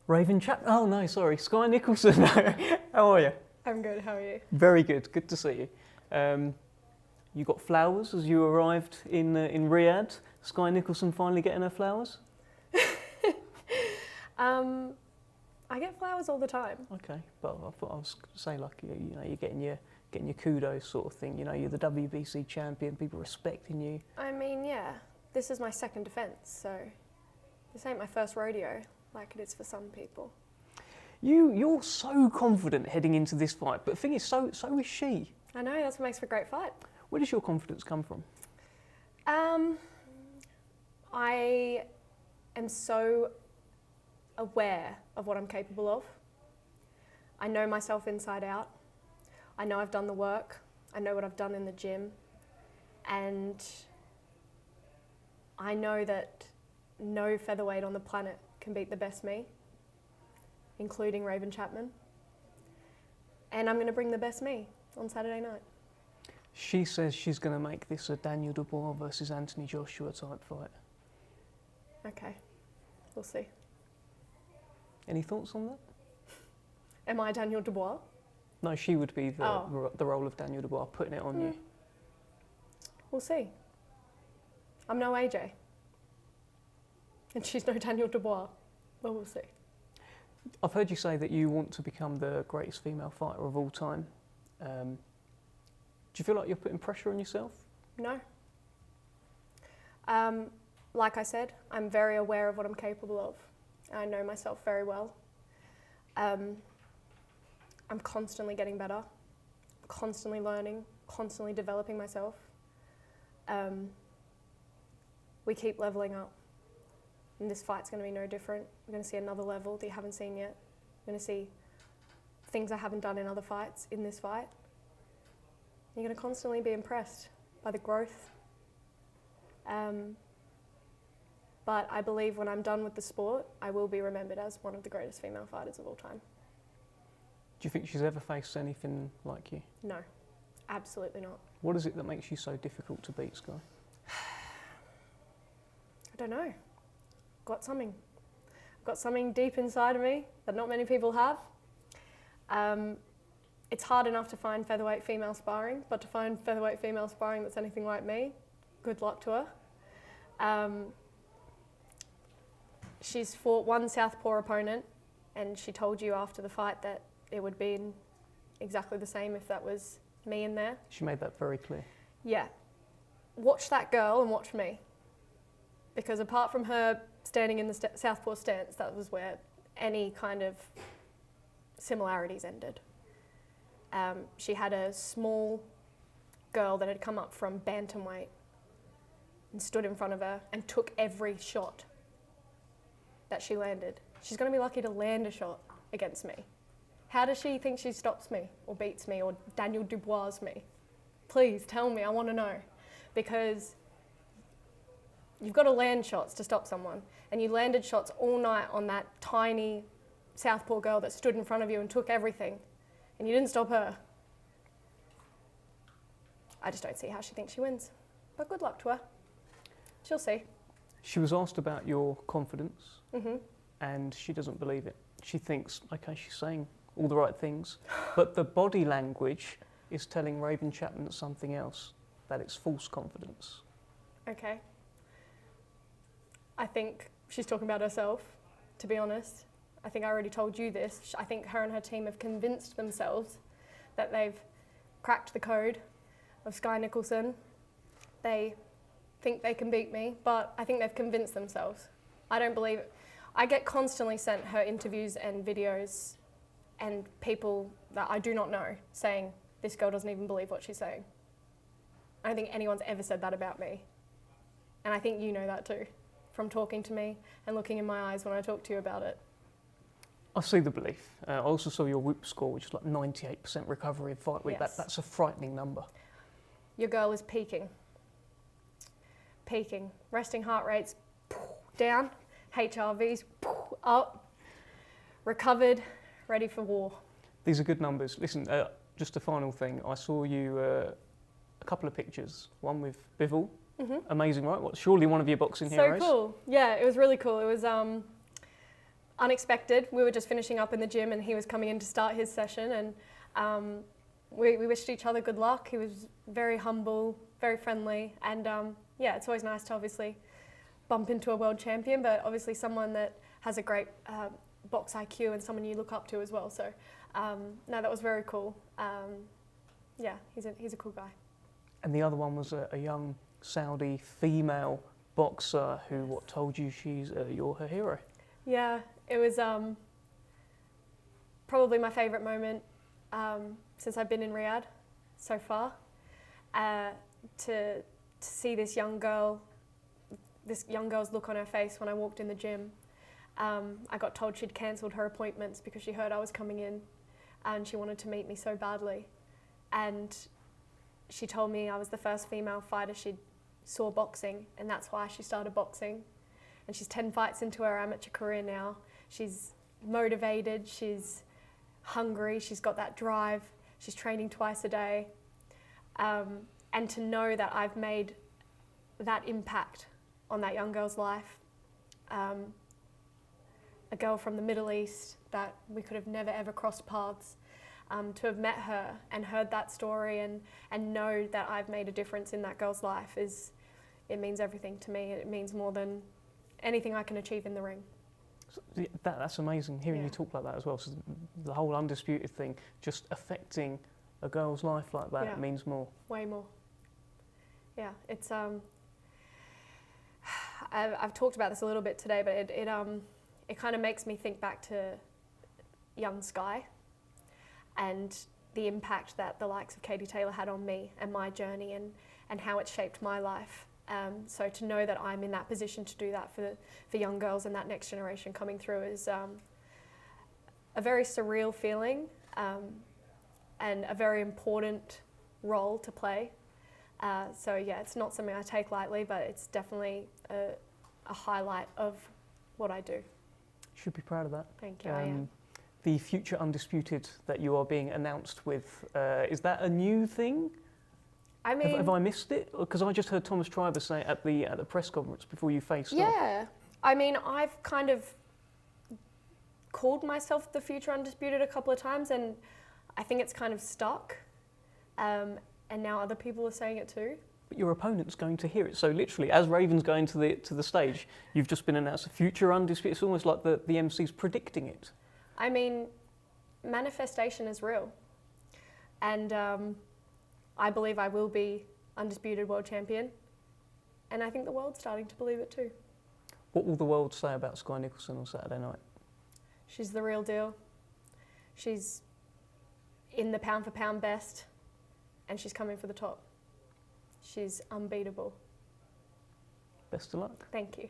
Raven Chapman. Oh no, sorry, Skye Nicolson. How are you? I'm good, how are you? Very good. Good to see you. You got flowers as you arrived in Riyadh. Skye Nicolson finally getting her flowers. I get flowers all the time. Okay, but I thought I was going to say like you know you're getting your kudos sort of thing. You know you're the WBC champion. People respecting you. I mean, yeah, this is my second defence, so this ain't my first rodeo like it is for some people. You're so confident heading into this fight, but the thing is, so is she. I know, that's what makes for a great fight. Where does your confidence come from? I am so aware of what I'm capable of. I know myself inside out. I know I've done the work. I know what I've done in the gym. And I know that no featherweight on the planet can beat the best me, including Raven Chapman. And I'm going to bring the best me on Saturday night. She says she's going to make this a Daniel Dubois versus Anthony Joshua type fight. Okay, we'll see. Any thoughts on that? Am I Daniel Dubois? No, she would be the role of Daniel Dubois, putting it on you. We'll see. I'm no AJ. And she's no Daniel Dubois. But we'll see. I've heard you say that you want to become the greatest female fighter of all time. Do you feel like you're putting pressure on yourself? No. Like I said, I'm very aware of what I'm capable of. I know myself very well. I'm constantly getting better, constantly learning, constantly developing myself. We keep leveling up. And this fight's going to be no different. We're going to see another level that you haven't seen yet. We're going to see things I haven't done in other fights in this fight. You're going to constantly be impressed by the growth. But I believe when I'm done with the sport, I will be remembered as one of the greatest female fighters of all time. Do you think she's ever faced anything like you? No, absolutely not. What is it that makes you so difficult to beat, Skye? I don't know. Got something. Got something deep inside of me that not many people have. It's hard enough to find featherweight female sparring, but to find featherweight female sparring that's anything like me, good luck to her. She's fought one southpaw opponent, and she told you after the fight that it would be exactly the same if that was me in there. She made that very clear. Yeah. Watch that girl and watch me. Because apart from her standing in the southpaw stance, that was where any kind of similarities ended. She had a small girl that had come up from bantamweight and stood in front of her and took every shot that she landed. She's going to be lucky to land a shot against me. How does she think she stops me or beats me or Daniel Dubois me? Please tell me, I want to know. Because you've got to land shots to stop someone. And you landed shots all night on that tiny southpaw girl that stood in front of you and took everything. And you didn't stop her. I just don't see how she thinks she wins. But good luck to her. She'll see. She was asked about your confidence, and she doesn't believe it. She thinks, okay, she's saying all the right things, but the body language is telling Raven Chapman something else, that it's false confidence. Okay. I think she's talking about herself, to be honest. I think I already told you this. I think her and her team have convinced themselves that they've cracked the code of Skye Nicolson. They think they can beat me, but I think they've convinced themselves. I don't believe it. I get constantly sent her interviews and videos and people that I do not know saying, this girl doesn't even believe what she's saying. I don't think anyone's ever said that about me. And I think you know that too, from talking to me and looking in my eyes when I talk to you about it. I see the belief. I also saw your whoop score, which is like 98% recovery in fight week. Yes. That's a frightening number. Your girl is peaking. Peaking. Resting heart rates down, HRVs up, recovered, ready for war. These are good numbers. Listen, just a final thing. I saw you a couple of pictures. One with Bivol. Amazing, right? Surely one of your boxing heroes. So cool. Yeah, it was really cool. It was unexpected. We were just finishing up in the gym and he was coming in to start his session, and we wished each other good luck. He was very humble, very friendly, and yeah, it's always nice to obviously bump into a world champion, but obviously someone that has a great box IQ and someone you look up to as well. So no, that was very cool. Yeah, he's a cool guy. And the other one was a young Saudi female boxer who told you you're her hero. Yeah, it was probably my favourite moment since I've been in Riyadh so far. To see this young girl's look on her face when I walked in the gym. I got told she'd cancelled her appointments because she heard I was coming in and she wanted to meet me so badly. And she told me I was the first female fighter she'd saw boxing, and that's why she started boxing. And she's 10 fights into her amateur career now. She's motivated, she's hungry, she's got that drive, she's training twice a day. And to know that I've made that impact on that young girl's life, a girl from the Middle East that we could have never ever crossed paths, to have met her and heard that story and know that I've made a difference in that girl's life it means everything to me. It means more than anything I can achieve in the ring. So that's amazing, hearing you talk like that as well. So the whole undisputed thing, just affecting a girl's life like that, means more. Way more. Yeah, it's I've talked about this a little bit today, but it kind of makes me think back to young Skye and the impact that the likes of Katie Taylor had on me and my journey and how it shaped my life. So to know that I'm in that position to do that for young girls and that next generation coming through is a very surreal feeling and a very important role to play. So yeah, it's not something I take lightly, but it's definitely a highlight of what I do. You should be proud of that. Thank you, I am. The future undisputed that you are being announced with, is that a new thing? I mean, have I missed it? Because I just heard Thomas Triber say at the press conference before you faced off. Yeah, I mean, I've kind of called myself the future undisputed a couple of times, and I think it's kind of stuck. And now other people are saying it too. But your opponent's going to hear it. So literally, as Raven's going to the stage, you've just been announced a future undisputed. It's almost like the MC's predicting it. I mean, manifestation is real. And I believe I will be undisputed world champion. And I think the world's starting to believe it too. What will the world say about Skye Nicolson on Saturday night? She's the real deal. She's in the pound for pound best. And she's coming for the top. She's unbeatable. Best of luck. Thank you.